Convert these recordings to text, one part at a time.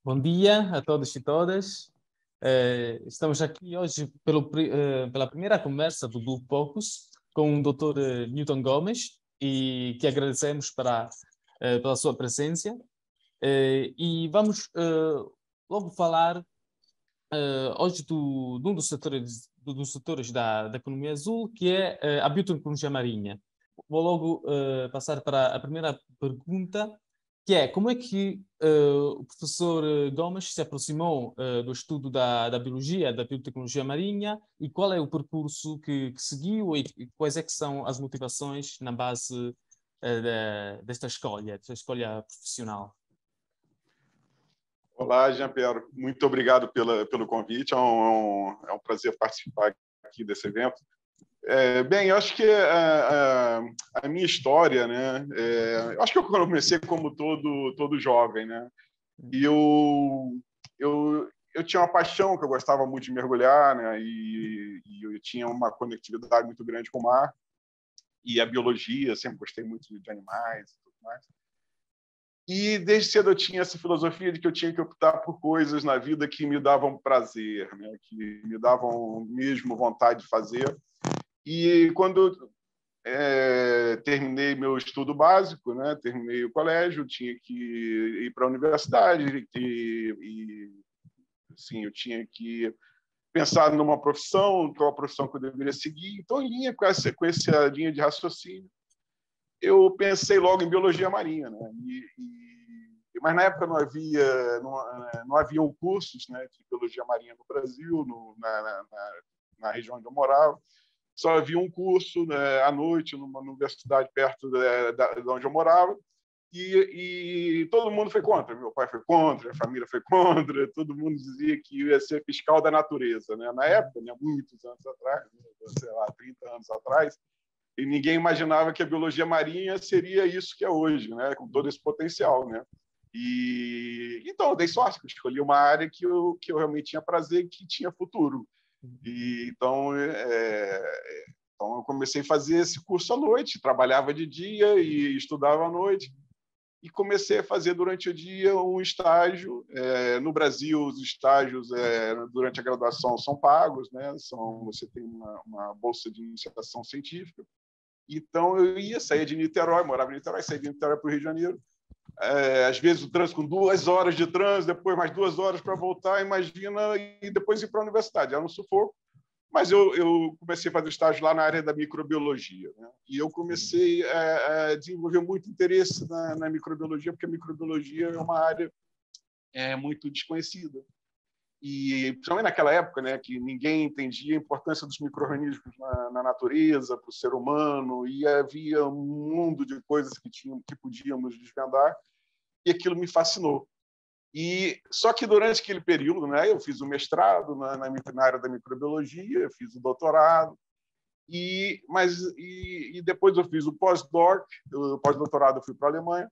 Bom dia a todos e todas. Estamos aqui hoje pela primeira conversa do Blue Focus com o Dr. Newton Gomes e que agradecemos pela sua presença. E vamos logo falar hoje de um dos setores da economia azul, que é a biotecnologia marinha. Vou logo passar para a primeira pergunta, que é como é que o professor Gomes se aproximou do estudo da biologia, da biotecnologia marinha, e qual é o percurso que seguiu e quais é que são as motivações na base desta escolha profissional? Olá, Jean-Pierre. Muito obrigado pelo convite. É um prazer participar aqui desse evento. Bem, eu acho que a minha história, né? Eu acho que eu comecei como todo jovem, né? E eu tinha uma paixão que eu gostava muito de mergulhar, né? E eu tinha uma conectividade muito grande com o mar e a biologia. Sempre gostei muito de animais e tudo mais. E desde cedo eu tinha essa filosofia de que eu tinha que optar por coisas na vida que me davam prazer, né? Que me davam mesmo vontade de fazer. E quando terminei meu estudo básico, né? Terminei o colégio, tinha que ir para a universidade e assim, eu tinha que pensar numa profissão, qual a profissão que eu deveria seguir. Então, em linha com essa linha de raciocínio, eu pensei logo em biologia marinha, né? Mas na época não haviam cursos, né, de biologia marinha no Brasil, na região onde eu morava. Só havia um curso, né, à noite numa universidade perto de onde eu morava, e todo mundo foi contra. Meu pai foi contra, a família foi contra, todo mundo dizia que ia ser fiscal da natureza, né? Na época, né, muitos anos atrás, sei lá, 30 anos atrás, e ninguém imaginava que a biologia marinha seria isso que é hoje, né? Com todo esse potencial, né? E então eu dei sorte, eu escolhi uma área que eu realmente tinha prazer e que tinha futuro. Então eu comecei a fazer esse curso à noite, trabalhava de dia e estudava à noite, e comecei a fazer durante o dia um estágio. No Brasil, os estágios durante a graduação são pagos, né? Você tem uma bolsa de iniciação científica. Então, eu sair de Niterói, morava em Niterói, saía de Niterói para o Rio de Janeiro. Às vezes, o trânsito com 2 horas de trânsito, depois mais 2 horas para voltar, imagina, e depois ir para a universidade. Era um sufoco. Mas eu comecei a fazer estágio lá na área da microbiologia, né? E eu comecei a desenvolver muito interesse na microbiologia, porque a microbiologia é uma área muito desconhecida. E principalmente naquela época, né, que ninguém entendia a importância dos micro-organismos na natureza, para o ser humano, e havia um mundo de coisas que podíamos desvendar, e aquilo me fascinou. Só que durante aquele período, né, eu fiz o mestrado na área da microbiologia, fiz o doutorado, e depois eu fiz o pós-doc. O pós-doutorado eu fui para a Alemanha,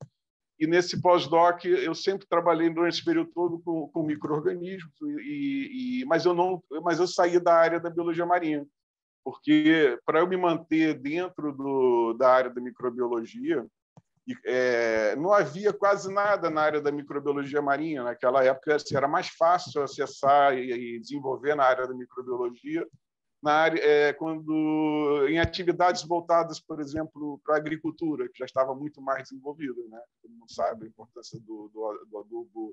e nesse pós-doc eu sempre trabalhei durante esse período todo com micro-organismos, mas eu saí da área da biologia marinha, porque para eu me manter dentro da área da microbiologia, não havia quase nada na área da microbiologia marinha. Naquela época assim, era mais fácil acessar e desenvolver na área da microbiologia em atividades voltadas, por exemplo, para a agricultura, que já estava muito mais desenvolvida, né? Todo mundo sabe a importância do adubo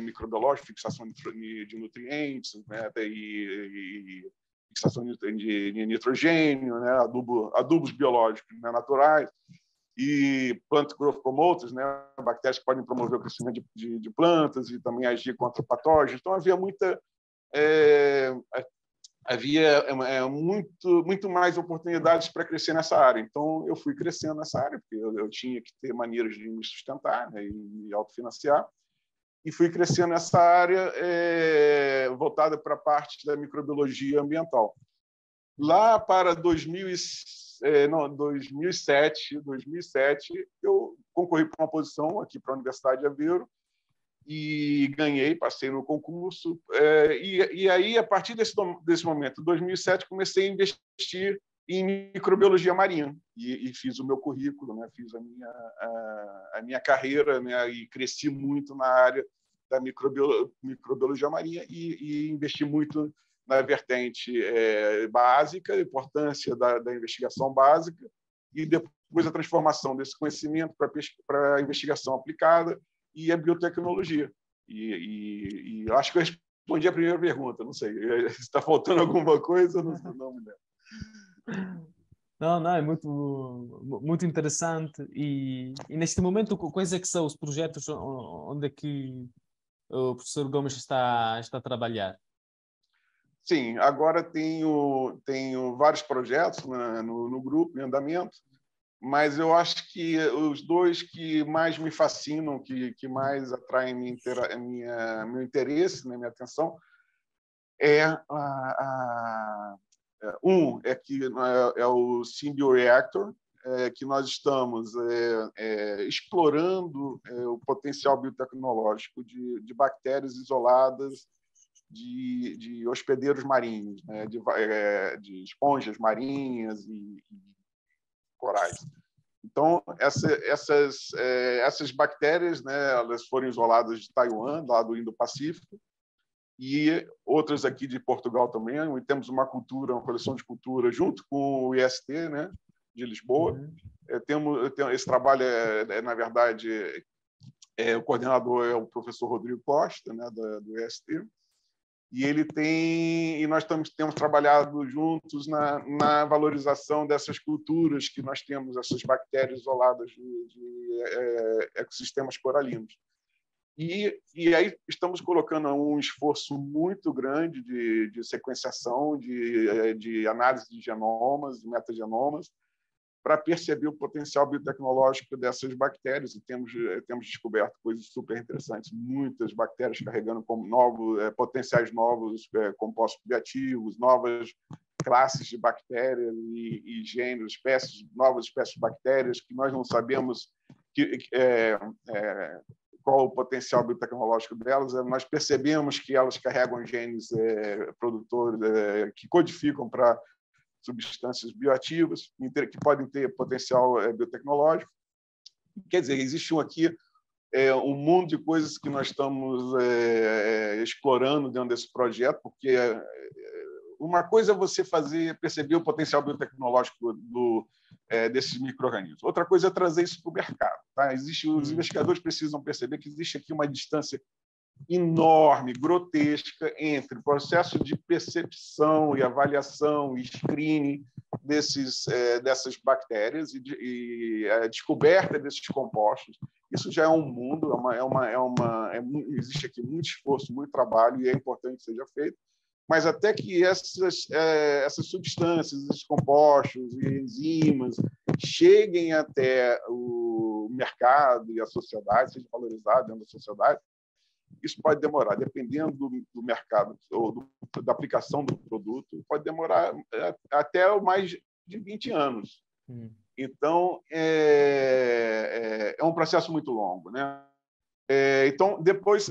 microbiológico, fixação de nutrientes, né? E fixação de nitrogênio, né? Adubos biológicos, né? Naturais, e plant growth promoters, né? Bactérias que podem promover o crescimento de plantas e também agir contra patógenos. Então havia muito mais oportunidades para crescer nessa área. Então, eu fui crescendo nessa área, porque eu tinha que ter maneiras de me sustentar, né, e me autofinanciar, e fui crescendo nessa área voltada para a parte da microbiologia ambiental. Lá para 2007, eu concorri para uma posição aqui para a Universidade de Aveiro, e ganhei, passei no concurso. E aí, a partir desse momento, em 2007, comecei a investir em microbiologia marinha e fiz o meu currículo, né? Fiz a minha carreira, né? E cresci muito na área da microbiologia marinha e investir muito na vertente básica, a importância da investigação básica e depois a transformação desse conhecimento para a investigação aplicada e a biotecnologia. E acho que eu respondi a primeira pergunta, não sei. Se está faltando alguma coisa, não me lembro. Não, não, é muito interessante. E neste momento, quais é que são os projetos onde é que o professor Gomes está a trabalhar? Sim, agora tenho vários projetos no grupo, em andamento, mas eu acho que os dois que mais me fascinam, que mais atraem meu interesse, né, minha atenção, um é o Symbioreactor, que nós estamos explorando o potencial biotecnológico de bactérias isoladas de hospedeiros marinhos, né, de esponjas marinhas e corais. Então, essas bactérias, né, elas foram isoladas de Taiwan, lá do Indo-Pacífico, e outras aqui de Portugal também. E temos uma coleção de cultura junto com o IST, né, de Lisboa. Uhum. Esse trabalho na verdade, o coordenador é o professor Rodrigo Costa, né, do IST. E nós temos trabalhado juntos na valorização dessas culturas que nós temos, essas bactérias isoladas de ecossistemas coralinos. E aí estamos colocando um esforço muito grande de sequenciação, de análise de genomas, de metagenomas, para perceber o potencial biotecnológico dessas bactérias, e temos descoberto coisas super interessantes, muitas bactérias carregando potenciais novos compostos bioativos, novas classes de bactérias e gêneros, novas espécies de bactérias que nós não sabemos qual o potencial biotecnológico delas. Nós percebemos que elas carregam genes produtores que codificam para substâncias bioativas que podem ter potencial biotecnológico. Quer dizer, existe aqui um mundo de coisas que nós estamos explorando dentro desse projeto, porque uma coisa é você perceber o potencial biotecnológico desses micro-organismos. Outra coisa é trazer isso para o mercado. Tá? Os investigadores precisam perceber que existe aqui uma distância enorme, grotesca, entre o processo de percepção e avaliação e screening dessas bactérias e a descoberta desses compostos. Isso já é um mundo, existe aqui muito esforço, muito trabalho, e é importante que seja feito, mas até que essas substâncias, esses compostos e enzimas cheguem até o mercado e a sociedade, sejam valorizados dentro da sociedade, isso pode demorar, dependendo do mercado ou da aplicação do produto, pode demorar até mais de 20 anos. Então, é um processo muito longo, né? Então, depois...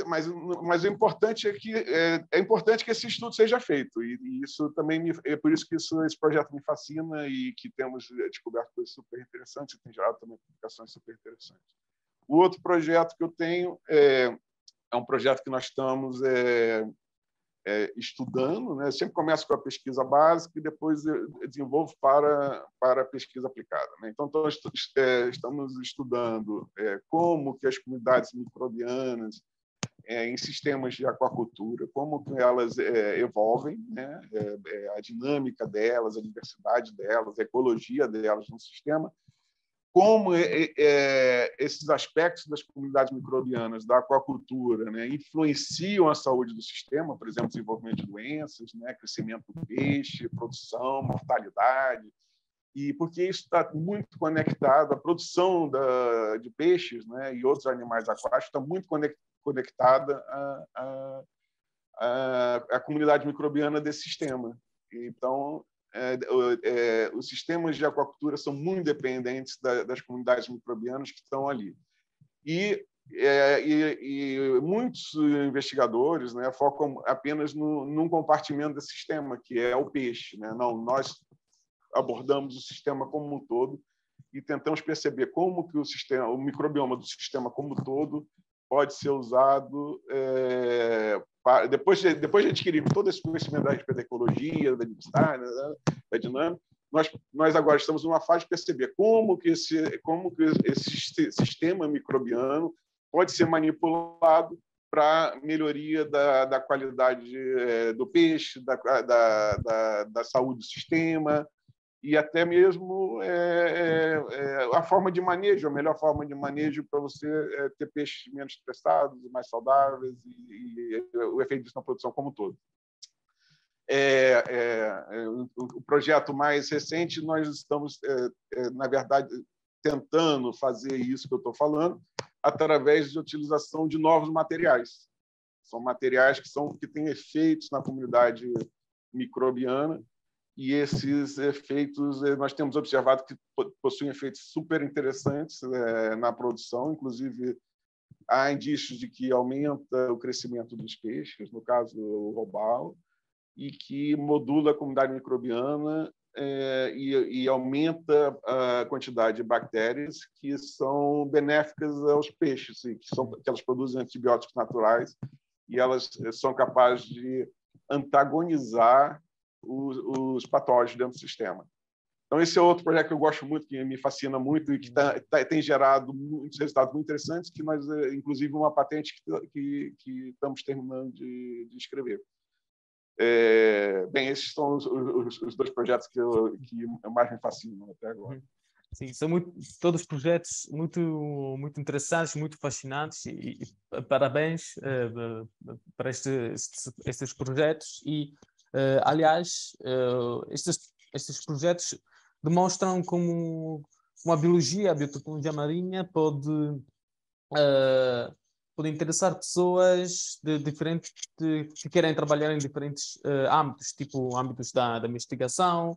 mas o importante é importante que esse estudo seja feito, e isso também é por isso que esse projeto me fascina e que temos descoberto coisas super interessantes e tem gerado também publicações super interessantes. O outro projeto que eu tenho é um projeto que nós estamos estudando, né? Eu sempre começo com a pesquisa básica e depois desenvolvo para a pesquisa aplicada, né? Então, estamos estudando como que as comunidades microbianas em sistemas de aquacultura, como que elas evolvem, né? A dinâmica delas, a diversidade delas, a ecologia delas no sistema, como esses aspectos das comunidades microbianas da aquacultura, né, influenciam a saúde do sistema, por exemplo, desenvolvimento de doenças, né, crescimento do peixe, produção, mortalidade, e porque isso está muito conectado, a produção de peixes, né, e outros animais aquáticos está muito conectada à comunidade microbiana desse sistema. Então, os sistemas de aquacultura são muito dependentes das comunidades microbianas que estão ali. E muitos investigadores, né, focam apenas num compartimento desse sistema, que é o peixe, né? Não, nós abordamos o sistema como um todo e tentamos perceber como que o microbioma do sistema como um todo pode ser usado depois de adquirir todo esse conhecimento a respeito da ecologia, da diversidade, da dinâmica, nós agora estamos numa fase de perceber como que esse sistema microbiano pode ser manipulado para melhoria da qualidade do peixe, da saúde do sistema, e até mesmo a forma de manejo, a melhor forma de manejo para você ter peixes menos estressados, mais saudáveis, e o efeito disso na produção como um todo. O projeto mais recente, nós estamos, na verdade, tentando fazer isso que eu estou falando através de utilização de novos materiais. São materiais que têm efeitos na comunidade microbiana, e esses efeitos nós temos observado que possuem efeitos super interessantes na produção, inclusive há indícios de que aumenta o crescimento dos peixes, no caso o robalo, e que modula a comunidade microbiana e aumenta a quantidade de bactérias que são benéficas aos peixes, que elas produzem antibióticos naturais, e elas são capazes de antagonizar os patógenos dentro do sistema. Então, esse é outro projeto que eu gosto muito, que me fascina muito e que tem gerado muitos resultados muito interessantes, que nós, inclusive, uma patente que estamos terminando de escrever. Bem, esses são os dois projetos que mais me fascinam até agora. Sim, são todos projetos muito interessantes, muito fascinantes, e parabéns para estes projetos. E, aliás, estes projetos demonstram como a biologia, a biotecnologia marinha pode interessar pessoas que querem trabalhar em diferentes âmbitos, tipo âmbitos da investigação,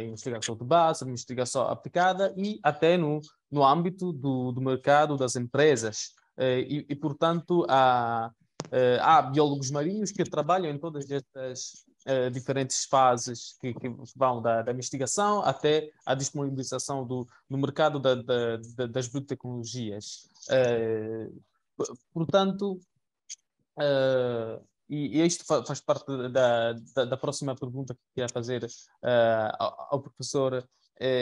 investigação de base, investigação aplicada, e até no âmbito do mercado das empresas. E portanto, há biólogos marinhos que trabalham em todas estas diferentes fases que vão da investigação até a disponibilização no mercado das biotecnologias. Portanto, e isto faz parte da próxima pergunta que queria fazer ao professor.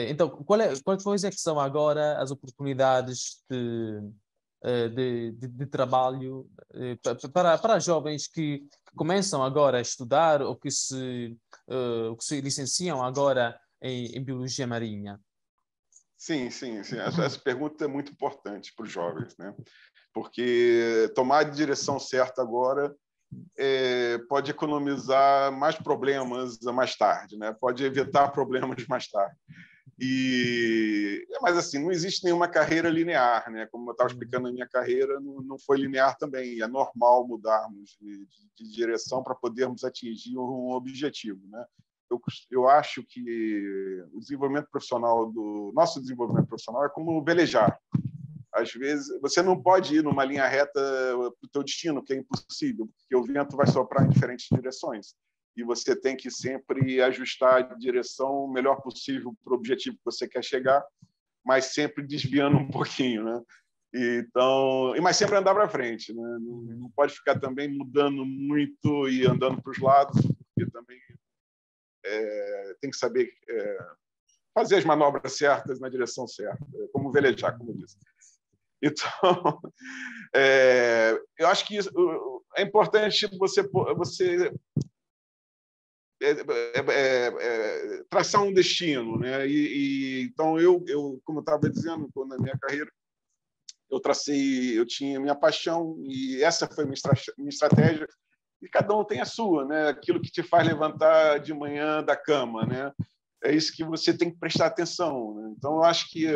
Então, quais é que são agora as oportunidades de trabalho para jovens que começam agora a estudar ou que se licenciam agora em Biologia Marinha? Sim. Essa pergunta é muito importante para os jovens, né? Porque tomar a direção certa agora pode economizar mais problemas mais tarde, né? Pode evitar problemas mais tarde. Mas assim, não existe nenhuma carreira linear, né? Como eu estava explicando, a minha carreira não foi linear também. E é normal mudarmos de direção para podermos atingir um objetivo, né? Eu acho que o desenvolvimento profissional nosso desenvolvimento profissional é como velejar. Às vezes, você não pode ir numa linha reta para o teu destino, que é impossível, porque o vento vai soprar em diferentes direções. E você tem que sempre ajustar a direção o melhor possível para o objetivo que você quer chegar, mas sempre desviando um pouquinho, né? Mas sempre andar para frente, né? Não pode ficar também mudando muito e andando para os lados, porque também tem que saber fazer as manobras certas na direção certa, como velejar, como eu disse. Então, eu acho que é importante você traçar um destino, né? Então, como eu estava dizendo, na minha carreira, eu tinha minha paixão e essa foi minha estratégia. E cada um tem a sua, né? Aquilo que te faz levantar de manhã da cama, né? É isso que você tem que prestar atenção, né? Então, eu acho que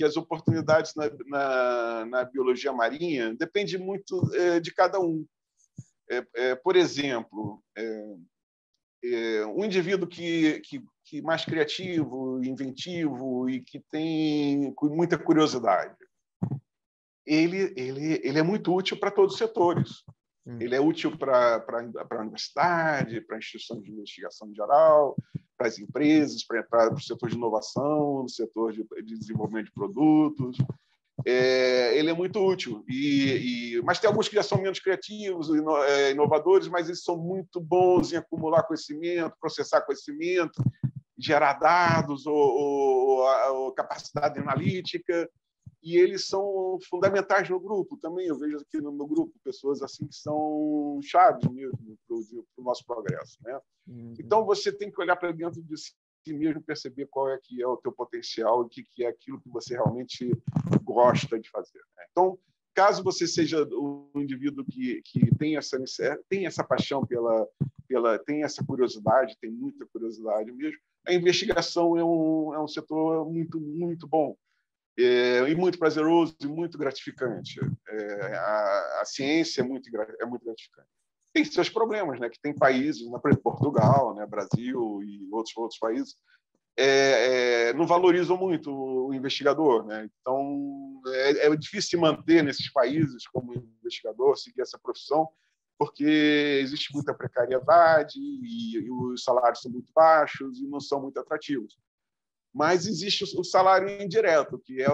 as oportunidades na biologia marinha dependem muito de cada um. Por exemplo, um indivíduo que mais criativo, inventivo e que tem muita curiosidade, ele é muito útil para todos os setores. Ele é útil para a universidade, para a instituição de investigação em geral, para as empresas, para o setor de inovação, no setor de desenvolvimento de produtos. ele é muito útil. Mas tem alguns que já são menos criativos, inovadores, mas eles são muito bons em acumular conhecimento, processar conhecimento, gerar dados ou capacidade analítica, e eles são fundamentais no grupo também. Eu vejo aqui no meu grupo pessoas assim que são chaves mesmo para o nosso progresso, né? Então, você tem que olhar para dentro de si mesmo, perceber qual é que é o teu potencial e o que é aquilo que você realmente gosta de fazer, né? Então, caso você seja um indivíduo que tem essa paixão tem essa curiosidade, tem muita curiosidade mesmo, a investigação é um setor muito, muito bom, e muito prazeroso e muito gratificante. A ciência é muito gratificante. Tem seus problemas, né? Que tem países, por exemplo, Portugal, né? Brasil e outros países, não valorizam muito o investigador, né? Então, é difícil se manter nesses países como investigador, seguir essa profissão, porque existe muita precariedade e os salários são muito baixos e não são muito atrativos. Mas existe o salário indireto, que é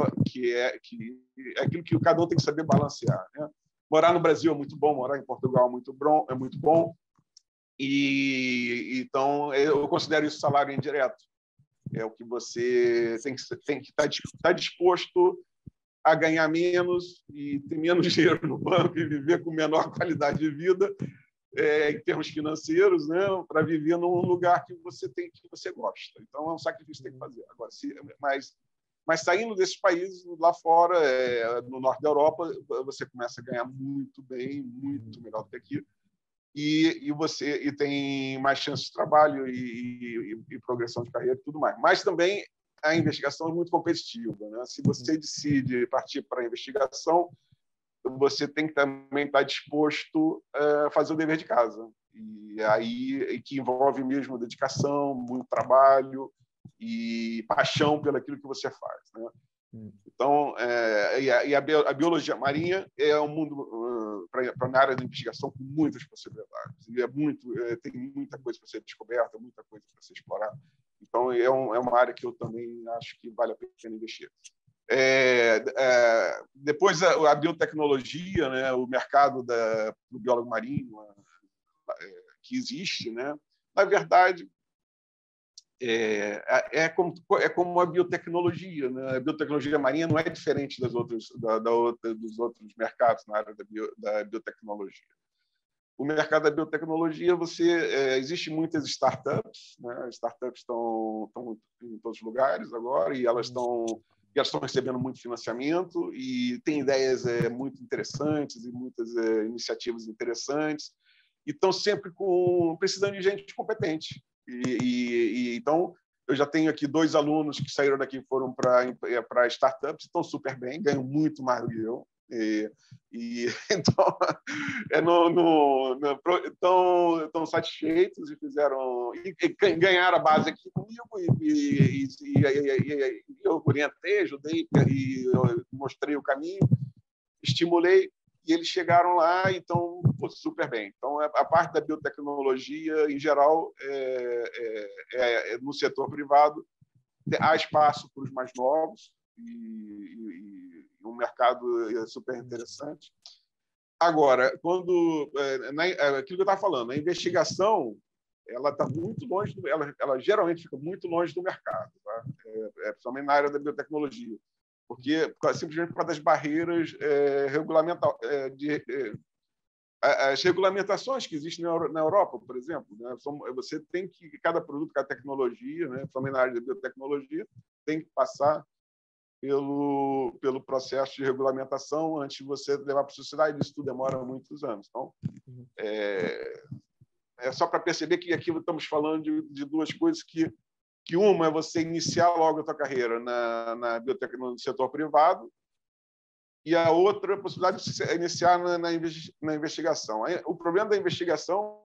aquilo que cada um tem que saber balancear, né? Morar no Brasil é muito bom, morar em Portugal é muito bom, e então eu considero isso salário indireto. É o que você tem que estar disposto a ganhar menos e ter menos dinheiro no banco e viver com menor qualidade de vida, em termos financeiros, né, para viver num lugar que você gosta. Então, é um sacrifício que tem que fazer. Agora, mas saindo desses países, lá fora, no norte da Europa, você começa a ganhar muito bem, muito melhor do que aqui, e tem mais chances de trabalho e progressão de carreira e tudo mais. Mas também a investigação é muito competitiva, né? Se você decide partir para a investigação, você tem que também estar disposto a fazer o dever de casa. E aí que envolve mesmo dedicação, muito trabalho e paixão pelo aquilo que você faz, né? Então, a biologia marinha é um mundo para a área da investigação com muitas possibilidades. E tem muita coisa para ser descoberta, muita coisa para ser explorada. Então, é uma área que eu também acho que vale a pena investir. Depois, a biotecnologia, né, o mercado do biólogo marinho que existe, né, na verdade, é como a biotecnologia, né? A biotecnologia marinha não é diferente dos outros mercados na área da biotecnologia. O mercado da biotecnologia, existe muitas startups, né? As startups estão em todos os lugares agora e elas estão recebendo muito financiamento e têm ideias muito interessantes e muitas iniciativas interessantes e estão sempre precisando de gente competente. Então, eu já tenho aqui 2 alunos que saíram daqui e foram para startups, estão super bem, ganham muito mais do que eu. Então, estão satisfeitos e ganharam a base aqui comigo e eu orientei, ajudei e eu mostrei o caminho, estimulei e eles chegaram lá e estão super bem. Então, a parte da biotecnologia, em geral, no setor privado, há espaço para os mais novos e um mercado super interessante. Agora, aquilo que eu estava falando, a investigação ela está muito longe, ela geralmente fica muito longe do mercado, tá? Principalmente na área da biotecnologia, porque simplesmente por causa das barreiras as regulamentações que existem na Europa, por exemplo, né? Você tem que cada produto, cada tecnologia, né? Principalmente na área da biotecnologia, tem que passar pelo processo de regulamentação antes de você levar para a sociedade. Isso tudo demora muitos anos. Então, é só para perceber que aqui estamos falando de 2 coisas que uma é você iniciar logo a sua carreira na biotecnologia no setor privado e a outra é a possibilidade de você iniciar na investigação. O problema da investigação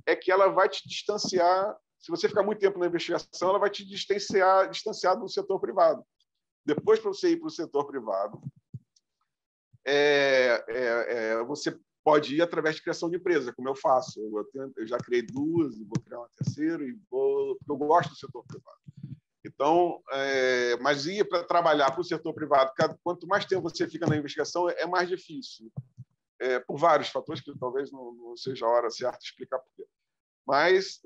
é que ela vai te distanciar. Se você ficar muito tempo na investigação, ela vai te distanciar do setor privado. Depois, para você ir para o setor privado, você pode ir através de criação de empresa, como eu faço. Eu já criei 2, vou criar uma terceira, porque eu gosto do setor privado. Então, mas ir para trabalhar para o setor privado, quanto mais tempo você fica na investigação, é mais difícil, por vários fatores que talvez não seja a hora certa de explicar por quê. Mas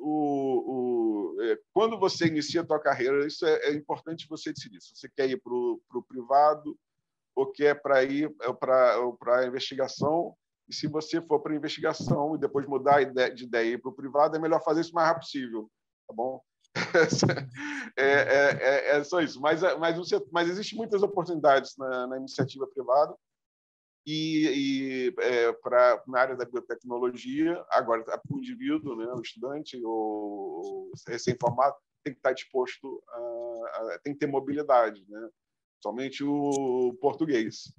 quando você inicia a tua carreira, isso é importante você decidir. Se você quer ir para o privado ou quer ir para a investigação, e se você for para a investigação e depois mudar de ideia e ir para o privado, é melhor fazer isso o mais rápido possível, tá bom? É só isso. Mas existem muitas oportunidades na iniciativa privada na área da biotecnologia. Agora, para o indivíduo, né, o estudante ou recém-formado, tem que estar disposto tem que ter mobilidade, né? Somente o português.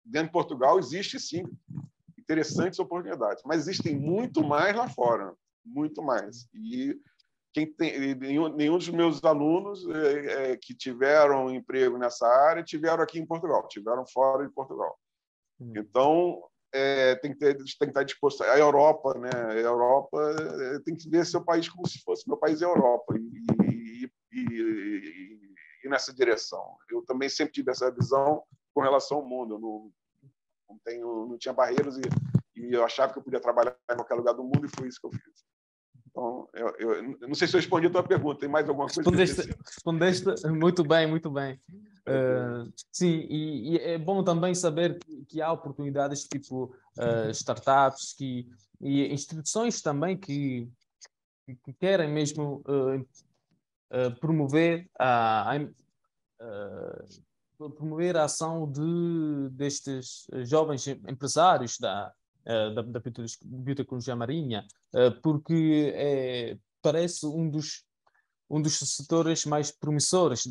Dentro de Portugal existe sim interessantes oportunidades, mas existem muito mais lá fora. Muito mais. E nenhum dos meus alunos que tiveram emprego nessa área tiveram aqui em Portugal, tiveram fora de Portugal. Então, tem que estar disposto. A Europa, né? A Europa tem que ver seu país como se fosse meu país é a Europa e nessa direção. Eu também sempre tive essa visão com relação ao mundo. Eu não tinha barreiras e eu achava que eu podia trabalhar em qualquer lugar do mundo e foi isso que eu fiz. Então, eu não sei se eu respondi a tua pergunta. Tem mais alguma coisa? Respondeste muito bem, muito bem. Sim, e é bom também saber que há oportunidades tipo startups e instituições também que querem mesmo promover promover a ação destes jovens empresários da biotecnologia marinha, porque parece um dos setores mais promissores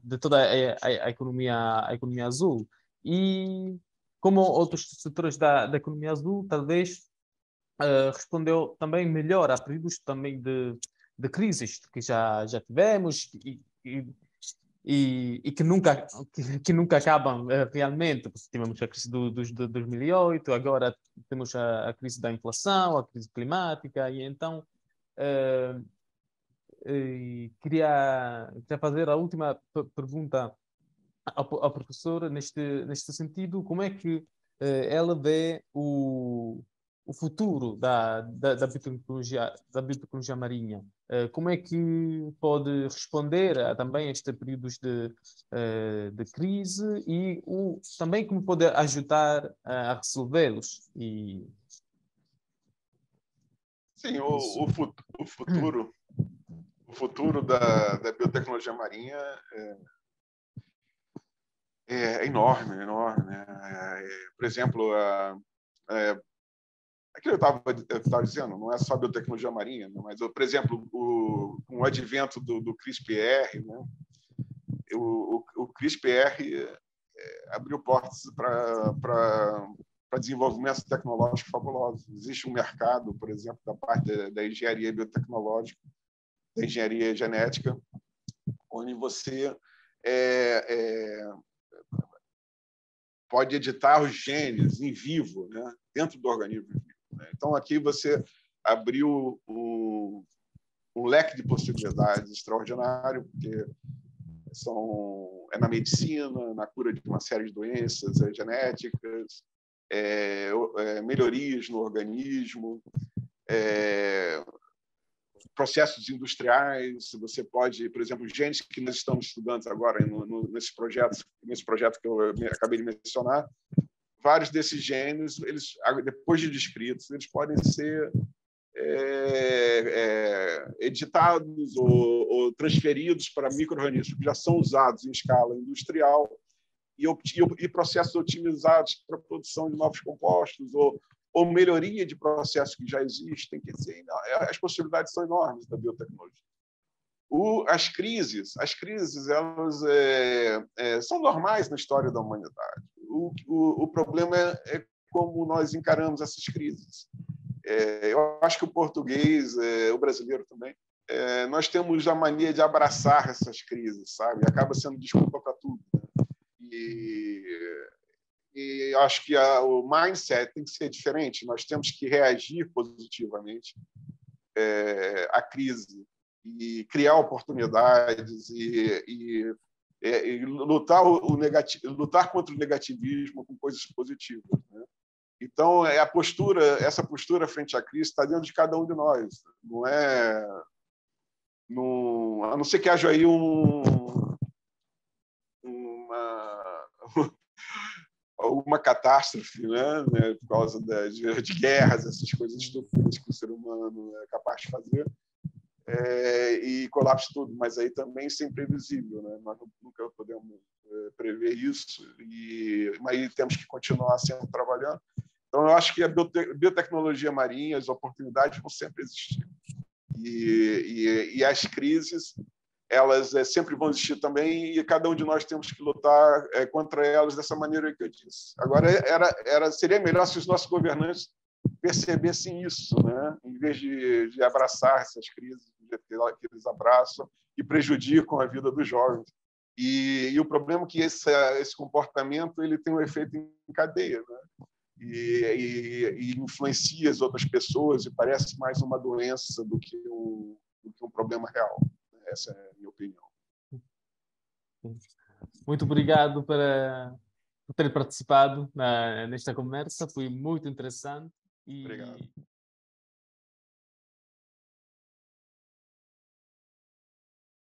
de toda a economia azul. E como outros setores da economia azul, talvez respondeu também melhor a períodos também de crises que já tivemos e que nunca acabam realmente. Tivemos a crise de 2008, agora temos a crise da inflação, a crise climática, e então queria fazer a última pergunta ao professor neste sentido. Como é que ela vê o futuro da biotecnologia marinha? Como é que pode responder também a estes períodos de crise e também como pode ajudar a resolvê-los? Sim, o futuro da biotecnologia marinha é enorme, enorme, né? Por exemplo, aquilo eu estava dizendo, não é só a biotecnologia marinha, né? Mas, por exemplo, com o advento do CRISPR, né? O CRISPR abriu portas para desenvolvimentos tecnológicos fabulosos. Existe um mercado, por exemplo, da parte da engenharia biotecnológica, da engenharia genética, onde você pode editar os genes em vivo, né, dentro do organismo vivo, né? Então, aqui você abriu um leque de possibilidades extraordinário, porque na medicina, na cura de uma série de doenças genéticas, melhorias no organismo, processos industriais. Você pode, por exemplo, genes que nós estamos estudando agora nesse projeto que eu acabei de mencionar, vários desses genes, eles, depois de descritos, eles podem ser editados ou transferidos para micro-organismos que já são usados em escala industrial e processos otimizados para a produção de novos compostos ou melhoria de processos que já existem. Quer dizer, as possibilidades são enormes da biotecnologia. As crises elas são normais na história da humanidade. O problema é como nós encaramos essas crises. Eu acho que o português, o brasileiro também, nós temos a mania de abraçar essas crises, sabe? Acaba sendo desculpa para tudo. E acho que o mindset tem que ser diferente. Nós temos que reagir positivamente à crise e criar oportunidades e lutar contra o negativismo com coisas positivas, né? Então, essa postura frente à crise está dentro de cada um de nós. Não é, a não ser que haja aí alguma catástrofe, né, por causa de guerras, essas coisas estúpidas que o ser humano é capaz de fazer, e colapse tudo. Mas aí também isso é imprevisível, né? Nós nunca podemos prever isso, mas temos que continuar sempre trabalhando. Então, eu acho que a biotecnologia marinha, as oportunidades vão sempre existir. E as crises, elas sempre vão existir também, e cada um de nós temos que lutar contra elas dessa maneira que eu disse. Agora, seria melhor se os nossos governantes percebessem isso, né? Em vez de abraçar essas crises que eles abraçam e prejudicam a vida dos jovens. E o problema é que esse comportamento ele tem um efeito em cadeia, né? E influencia as outras pessoas e parece mais uma doença do que um problema real. Essa é a minha opinião. Muito obrigado por ter participado nesta conversa, foi muito interessante. Obrigado.